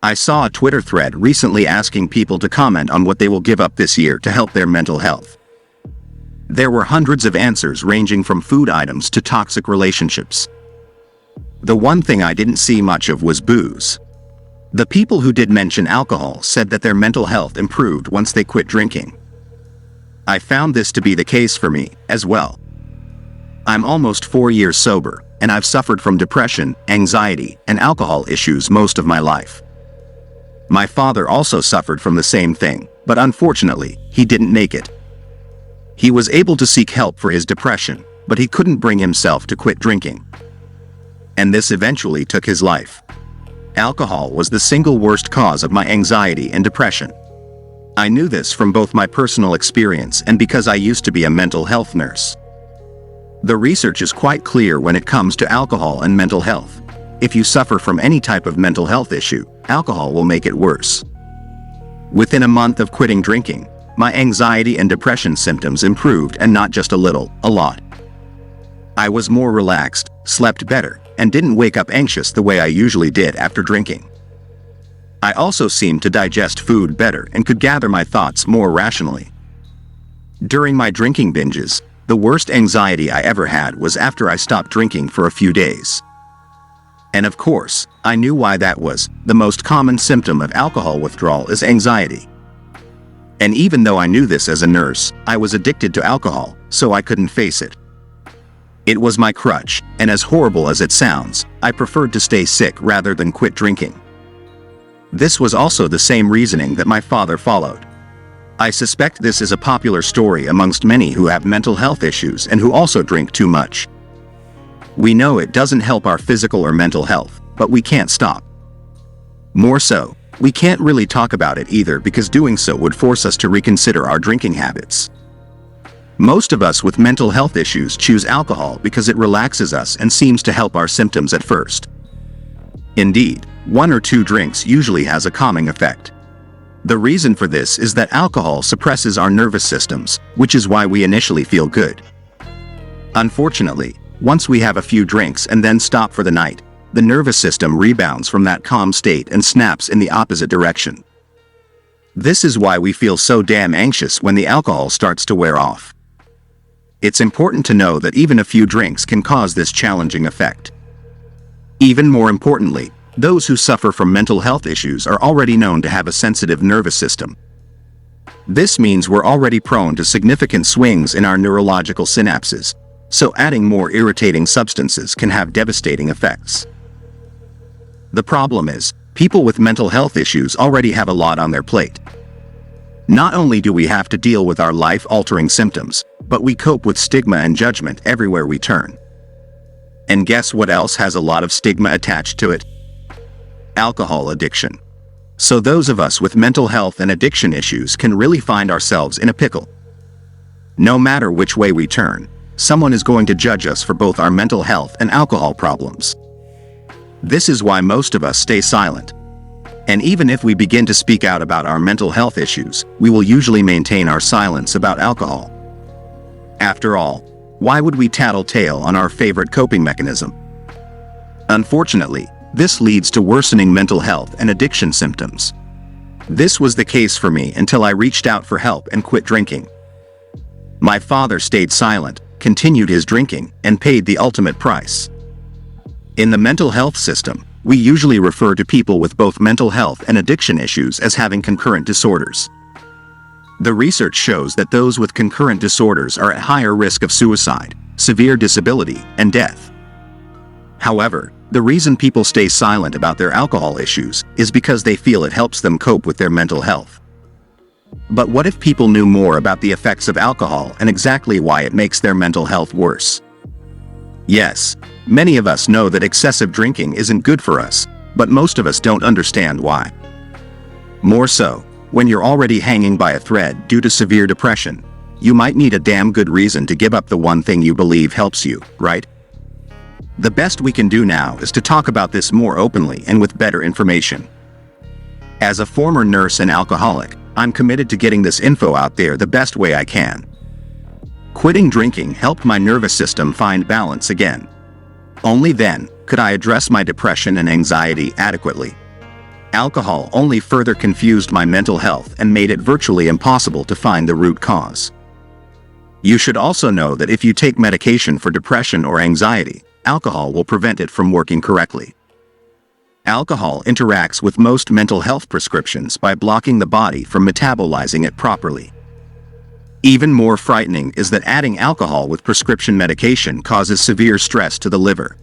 I saw a Twitter thread recently asking people to comment on what they will give up this year to help their mental health. There were hundreds of answers ranging from food items to toxic relationships. The one thing I didn't see much of was booze. The people who did mention alcohol said that their mental health improved once they quit drinking. I found this to be the case for me, as well. I'm almost 4 years sober, and I've suffered from depression, anxiety, and alcohol issues most of my life. My father also suffered from the same thing, but unfortunately, he didn't make it. He was able to seek help for his depression, but he couldn't bring himself to quit drinking. And this eventually took his life. Alcohol was the single worst cause of my anxiety and depression. I knew this from both my personal experience and because I used to be a mental health nurse. The research is quite clear when it comes to alcohol and mental health. If you suffer from any type of mental health issue, alcohol will make it worse. Within a month of quitting drinking, my anxiety and depression symptoms improved, and not just a little, a lot. I was more relaxed, slept better, and didn't wake up anxious the way I usually did after drinking. I also seemed to digest food better and could gather my thoughts more rationally. During my drinking binges, the worst anxiety I ever had was after I stopped drinking for a few days. And of course, I knew why that was. The most common symptom of alcohol withdrawal is anxiety. And even though I knew this as a nurse, I was addicted to alcohol, so I couldn't face it. It was my crutch, and as horrible as it sounds, I preferred to stay sick rather than quit drinking. This was also the same reasoning that my father followed. I suspect this is a popular story amongst many who have mental health issues and who also drink too much. We know it doesn't help our physical or mental health, but we can't stop. More so, we can't really talk about it either because doing so would force us to reconsider our drinking habits. Most of us with mental health issues choose alcohol because it relaxes us and seems to help our symptoms at first. Indeed, 1 or 2 drinks usually has a calming effect. The reason for this is that alcohol suppresses our nervous systems, which is why we initially feel good. Unfortunately, once we have a few drinks and then stop for the night, the nervous system rebounds from that calm state and snaps in the opposite direction. This is why we feel so damn anxious when the alcohol starts to wear off. It's important to know that even a few drinks can cause this challenging effect. Even more importantly, those who suffer from mental health issues are already known to have a sensitive nervous system. This means we're already prone to significant swings in our neurological synapses, so adding more irritating substances can have devastating effects. The problem is, people with mental health issues already have a lot on their plate. Not only do we have to deal with our life-altering symptoms, but we cope with stigma and judgment everywhere we turn. And guess what else has a lot of stigma attached to it? Alcohol addiction. So those of us with mental health and addiction issues can really find ourselves in a pickle. No matter which way we turn, someone is going to judge us for both our mental health and alcohol problems. This is why most of us stay silent. And even if we begin to speak out about our mental health issues, we will usually maintain our silence about alcohol. After all, why would we tattletale on our favorite coping mechanism? Unfortunately, this leads to worsening mental health and addiction symptoms. This was the case for me until I reached out for help and quit drinking. My father stayed silent, continued his drinking, and paid the ultimate price. In the mental health system, we usually refer to people with both mental health and addiction issues as having concurrent disorders. The research shows that those with concurrent disorders are at higher risk of suicide, severe disability, and death. However, the reason people stay silent about their alcohol issues is because they feel it helps them cope with their mental health. But what if people knew more about the effects of alcohol and exactly why it makes their mental health worse? Yes, many of us know that excessive drinking isn't good for us, but most of us don't understand why. More so, when you're already hanging by a thread due to severe depression, you might need a damn good reason to give up the one thing you believe helps you, right? The best we can do now is to talk about this more openly and with better information. As a former nurse and alcoholic, I'm committed to getting this info out there the best way I can. Quitting drinking helped my nervous system find balance again. Only then could I address my depression and anxiety adequately. Alcohol only further confused my mental health and made it virtually impossible to find the root cause. You should also know that if you take medication for depression or anxiety, alcohol will prevent it from working correctly. Alcohol interacts with most mental health prescriptions by blocking the body from metabolizing it properly. Even more frightening is that adding alcohol with prescription medication causes severe stress to the liver.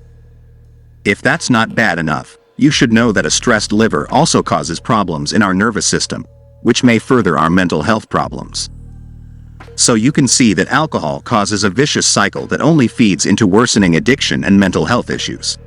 If that's not bad enough, you should know that a stressed liver also causes problems in our nervous system, which may further our mental health problems. So you can see that alcohol causes a vicious cycle that only feeds into worsening addiction and mental health issues.